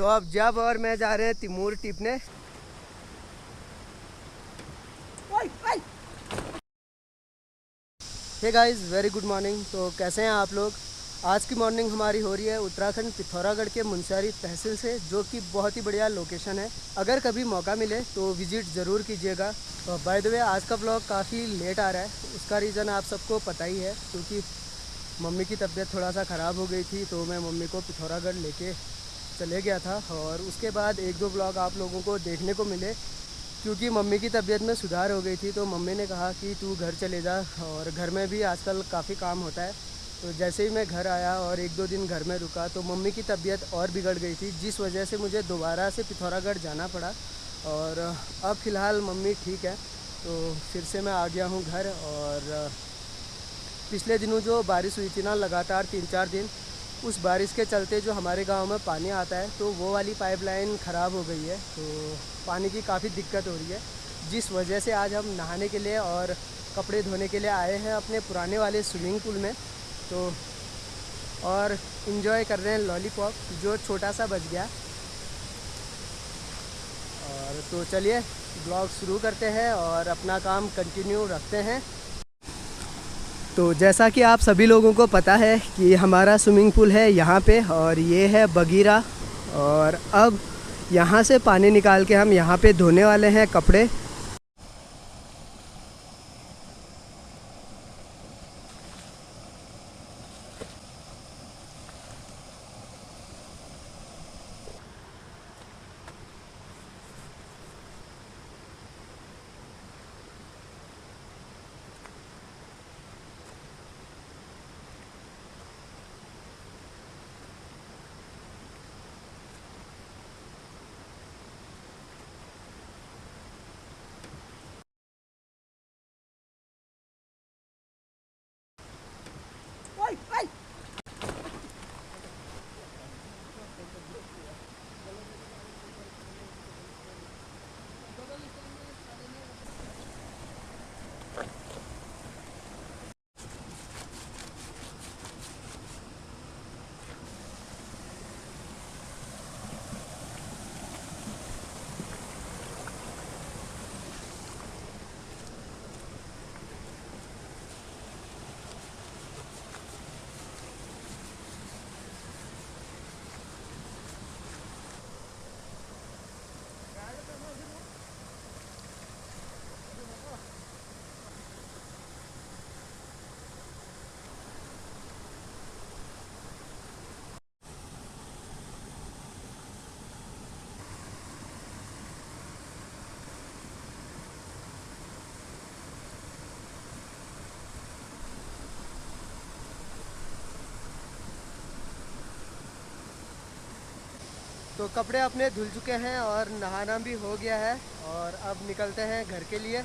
तो अब जब और मैं जा रहे हैं तिमूर टिपने। Hey guys, very good morning. तो कैसे हैं आप लोग? आज की मॉर्निंग हमारी हो रही है उत्तराखंड पिथौरागढ़ के मुनस्यारी तहसील से, जो कि बहुत ही बढ़िया लोकेशन है। अगर कभी मौका मिले तो विज़िट ज़रूर कीजिएगा। बाय द वे, आज का ब्लॉग काफ़ी लेट आ रहा है। उसका रीज़न आप सबको पता ही है, क्योंकि मम्मी की तबीयत थोड़ा सा ख़राब हो गई थी, तो मैं मम्मी को पिथौरागढ़ लेके चले गया था। और उसके बाद एक दो ब्लॉग आप लोगों को देखने को मिले, क्योंकि मम्मी की तबीयत में सुधार हो गई थी। तो मम्मी ने कहा कि तू घर चले जा, और घर में भी आजकल काफ़ी काम होता है। तो जैसे ही मैं घर आया और एक दो दिन घर में रुका, तो मम्मी की तबीयत और बिगड़ गई थी, जिस वजह से मुझे दोबारा से पिथौरागढ़ जाना पड़ा। और अब फ़िलहाल मम्मी ठीक है, तो फिर से मैं आ गया हूँ घर। और पिछले दिनों जो बारिश हुई थी ना, लगातार 3-4 दिन, उस बारिश के चलते जो हमारे गांव में पानी आता है, तो वो वाली पाइपलाइन ख़राब हो गई है। तो पानी की काफ़ी दिक्कत हो रही है, जिस वजह से आज हम नहाने के लिए और कपड़े धोने के लिए आए हैं अपने पुराने वाले स्विमिंग पूल में। तो और इन्जॉय कर रहे हैं लॉलीपॉप, जो छोटा सा बच गया। और तो चलिए ब्लॉग शुरू करते हैं और अपना काम कंटिन्यू रखते हैं। तो जैसा कि आप सभी लोगों को पता है कि हमारा स्विमिंग पूल है यहाँ पे, और ये है बगीरा। और अब यहाँ से पानी निकाल के हम यहाँ पे धोने वाले हैं कपड़े। तो कपड़े अपने धुल चुके हैं और नहाना भी हो गया है, और अब निकलते हैं घर के लिए।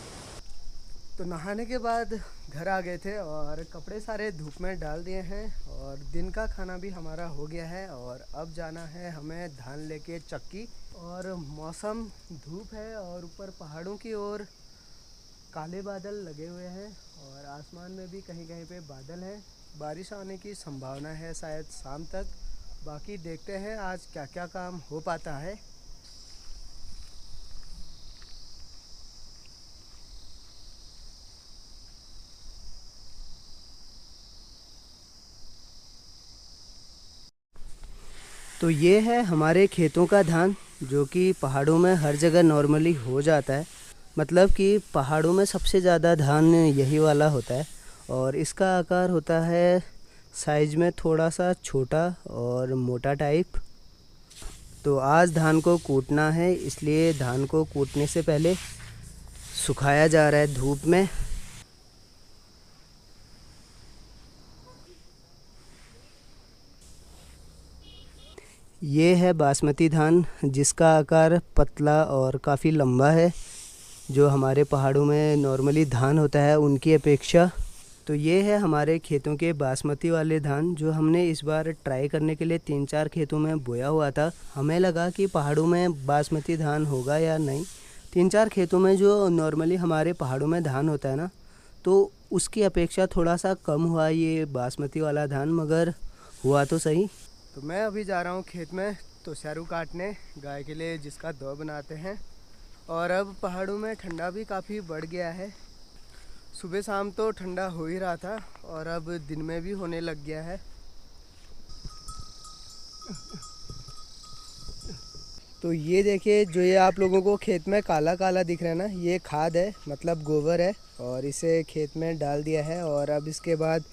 तो नहाने के बाद घर आ गए थे और कपड़े सारे धूप में डाल दिए हैं, और दिन का खाना भी हमारा हो गया है। और अब जाना है हमें धान लेके चक्की। और मौसम धूप है, और ऊपर पहाड़ों की ओर काले बादल लगे हुए हैं, और आसमान में भी कहीं कहीं पे बादल हैं। बारिश आने की संभावना है शायद शाम तक। बाकी देखते हैं आज क्या क्या काम हो पाता है। तो ये है हमारे खेतों का धान, जो कि पहाड़ों में हर जगह नॉर्मली हो जाता है। मतलब कि पहाड़ों में सबसे ज़्यादा धान यही वाला होता है, और इसका आकार होता है साइज में थोड़ा सा छोटा और मोटा टाइप। तो आज धान को कूटना है, इसलिए धान को कूटने से पहले सुखाया जा रहा है धूप में। ये है बासमती धान, जिसका आकार पतला और काफ़ी लंबा है, जो हमारे पहाड़ों में नॉर्मली धान होता है उनकी अपेक्षा। तो ये है हमारे खेतों के बासमती वाले धान, जो हमने इस बार ट्राई करने के लिए 3-4 खेतों में बोया हुआ था। हमें लगा कि पहाड़ों में बासमती धान होगा या नहीं। 3-4 खेतों में जो नॉर्मली हमारे पहाड़ों में धान होता है ना, तो उसकी अपेक्षा थोड़ा सा कम हुआ ये बासमती वाला धान, मगर हुआ तो सही। तो मैं अभी जा रहा हूँ खेत में तोशारू काटने गाय के लिए जिसका दो बनाते हैं। और अब पहाड़ों में ठंडा भी काफ़ी बढ़ गया है। सुबह शाम तो ठंडा हो ही रहा था और अब दिन में भी होने लग गया है। तो ये देखिए, जो ये आप लोगों को खेत में काला काला दिख रहा है ना, ये खाद है, मतलब गोबर है। और इसे खेत में डाल दिया है और अब इसके बाद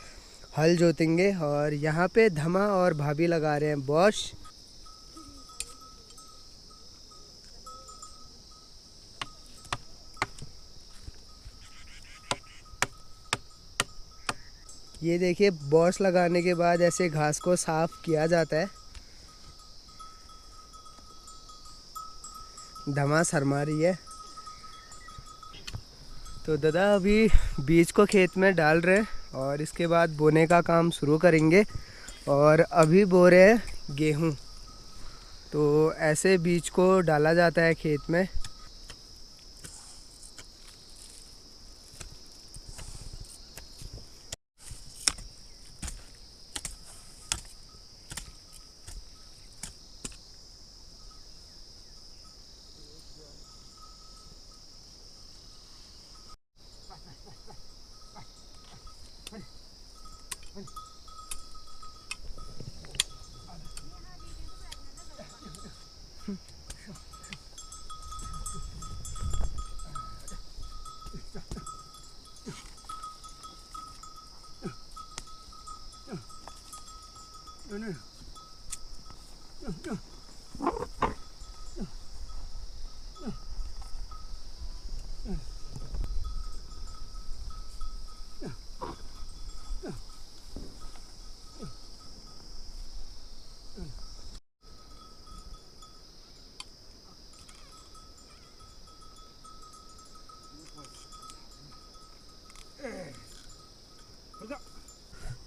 हल जोतेंगे। और यहाँ पे धमा और भाभी लगा रहे हैं बॉश। ये देखिए, बॉश लगाने के बाद ऐसे घास को साफ किया जाता है। धमा शर्मा रही है। तो दादा अभी बीज को खेत में डाल रहे हैं और इसके बाद बोने का काम शुरू करेंगे। और अभी बो रहे हैं गेहूँ। तो ऐसे बीज को डाला जाता है खेत में।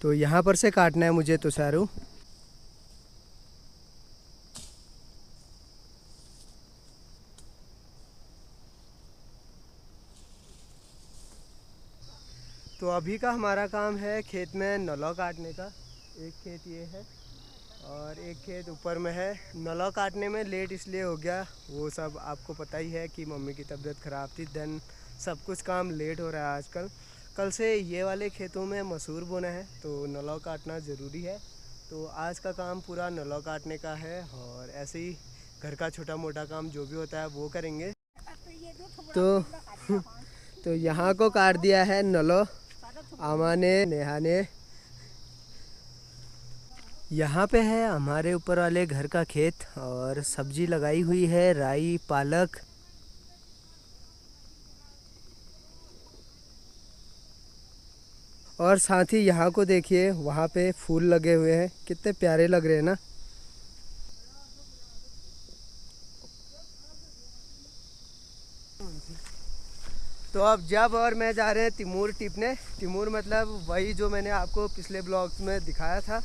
तो यहाँ पर से काटना है मुझे तुषारू। तो अभी का हमारा काम है खेत में नलौ काटने का। एक खेत ये है और एक खेत ऊपर में है। नलौ काटने में लेट इसलिए हो गया, वो सब आपको पता ही है कि मम्मी की तबीयत ख़राब थी। देन सब कुछ काम लेट हो रहा है आजकल। कल से ये वाले खेतों में मसूर बोना है तो नलौ काटना ज़रूरी है। तो आज का काम पूरा नलौ काटने का है और ऐसे ही घर का छोटा मोटा काम जो भी होता है वो करेंगे। तो तो यहाँ को काट दिया है नलौ आमा ने, नेहा ने। यहाँ पे है हमारे ऊपर वाले घर का खेत और सब्जी लगाई हुई है, राई, पालक। और साथ ही यहाँ को देखिए, वहाँ पे फूल लगे हुए हैं, कितने प्यारे लग रहे हैं ना। तो अब जब और मैं जा रहे हैं तिमूर टिपने। तिमूर मतलब वही जो मैंने आपको पिछले ब्लॉग्स में दिखाया था।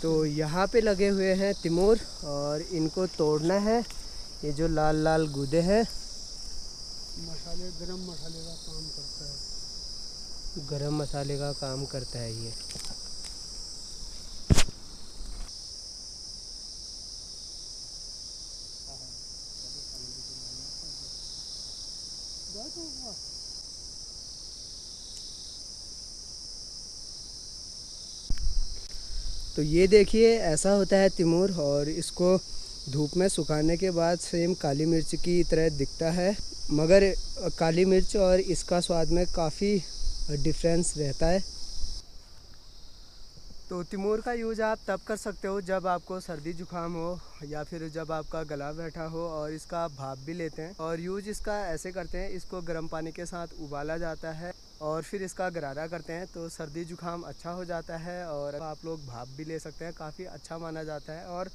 तो यहाँ पे लगे हुए हैं तिमूर और इनको तोड़ना है। ये जो लाल लाल गूदे हैं, गरम मसाले का काम करता है। गरम मसाले का काम करता है ये। तो ये देखिए, ऐसा होता है तिमूर और इसको धूप में सुखाने के बाद सेम काली मिर्च की तरह दिखता है। मगर काली मिर्च और इसका स्वाद में काफ़ी डिफरेंस रहता है। तो तिमूर का यूज़ आप तब कर सकते हो जब आपको सर्दी जुकाम हो या फिर जब आपका गला बैठा हो और इसका भाप भी लेते हैं। और यूज़ इसका ऐसे करते हैं, इसको गर्म पानी के साथ उबाला जाता है और फिर इसका गरारा करते हैं तो सर्दी जुकाम अच्छा हो जाता है। और आप लोग भाप भी ले सकते हैं, काफ़ी अच्छा माना जाता है। और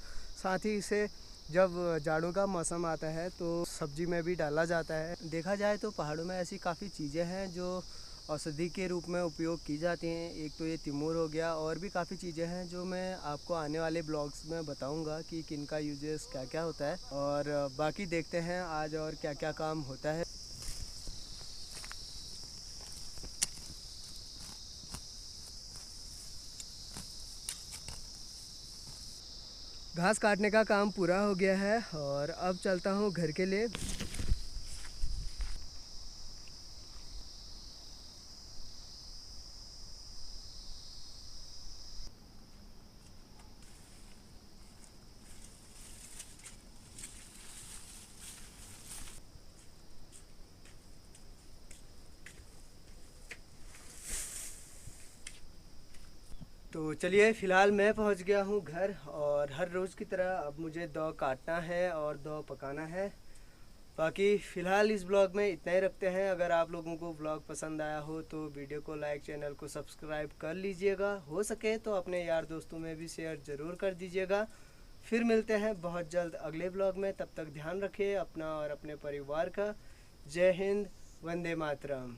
साथ ही इसे जब जाड़ों का मौसम आता है तो सब्जी में भी डाला जाता है। देखा जाए तो पहाड़ों में ऐसी काफ़ी चीज़ें हैं जो औषधि के रूप में उपयोग की जाती हैं। एक तो ये तिमूर हो गया, और भी काफ़ी चीज़ें हैं जो मैं आपको आने वाले ब्लॉग्स में बताऊंगा कि किन का यूजेस क्या क्या होता है। और बाकी देखते हैं आज और क्या क्या काम होता है। घास काटने का काम पूरा हो गया है और अब चलता हूँ घर के लिए। तो चलिए, फ़िलहाल मैं पहुंच गया हूं घर और हर रोज़ की तरह अब मुझे दो काटना है और दो पकाना है। बाकी फ़िलहाल इस ब्लॉग में इतना ही रखते हैं। अगर आप लोगों को ब्लॉग पसंद आया हो तो वीडियो को लाइक, चैनल को सब्सक्राइब कर लीजिएगा। हो सके तो अपने यार दोस्तों में भी शेयर ज़रूर कर दीजिएगा। फिर मिलते हैं बहुत जल्द अगले ब्लॉग में। तब तक ध्यान रखिए अपना और अपने परिवार का। जय हिंद, वंदे मातरम।